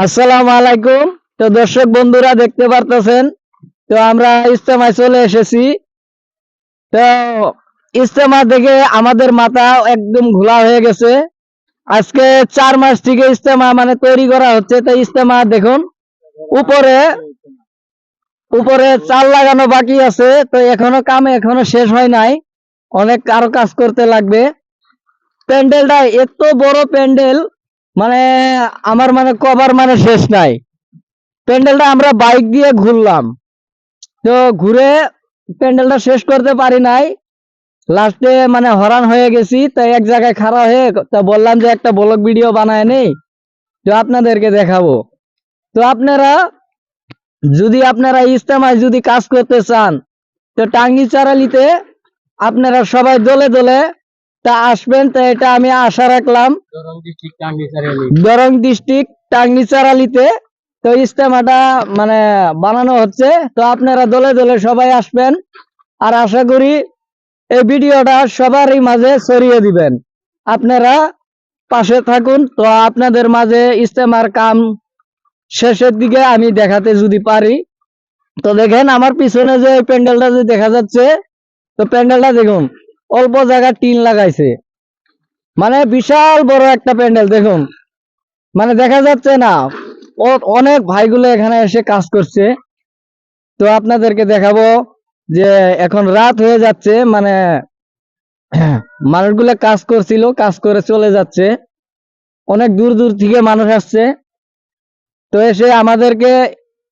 আসসালামু আলাইকুম। তো দর্শক বন্ধুরা দেখতে পারতেছেন, তো আমরা ইজতেমায় চলে এসেছি। তো ইজতেমা দেখে আমাদের মাথা একদম ঘোলা হয়ে গেছে। আজকে 4 মাস থেকে ইজতেমা মানে তৈরি করা হচ্ছে। তো ইজতেমা দেখুন, উপরে উপরে চাল লাগানো বাকি আছে। তো এখনো শেষ হয় নাই, অনেক আরো কাজ করতে লাগবে। প্যান্ডেলটা এত বড় প্যান্ডেল, মানে আমার মানে কভার মানে শেষ নাই। প্যান্ডেলটা আমরা বাইক দিয়ে ঘুরলাম, তো ঘুরে প্যান্ডেলটা শেষ করতে পারি নাই। লাস্টে মানে হরান হয়ে গেছি। তো এক জায়গায় খাড়া হয়ে তা বললাম যে একটা ব্লগ ভিডিও বানায় নেই, তো আপনাদেরকে দেখাবো। তো আপনারা ইজতেমায় যদি কাজ করতে চান, তো টাঙ্গি চারালিতে আপনারা সবাই দলে দলে তা আসবেন। তো এটা আমি আশা রাখলাম, দরং ডিস্ট্রিক্ট টাঙ্গি চারালিতে তো ইজতেমাটা মানে বানানো হচ্ছে। তো আপনারা দলে দলে সবাই আসবেন, আর আশা করি এই ভিডিওটা সবারই মাঝে ছড়িয়ে দিবেন। আপনারা পাশে থাকুন। তো আপনাদের মাঝে ইজতেমার কাম শেষের দিকে আমি দেখাতে যদি পারি। তো দেখেন আমার পিছনে যে প্যান্ডেলটা যে দেখা যাচ্ছে, তো প্যান্ডেলটা দেখুন, অল্প জায়গা টিন লাগাইছে, মানে বিশাল বড় একটা প্যান্ডেল দেখুন, মানে দেখা যাচ্ছে না। অনেক ভাইগুলো এখানে এসে কাজ করছে। তো আপনাদেরকে দেখাবো যে এখন রাত হয়ে যাচ্ছে, মানে মানুষগুলো কাজ করছিল, কাজ করে চলে যাচ্ছে। অনেক দূর দূর থেকে মানুষ আসছে, তো এসে আমাদেরকে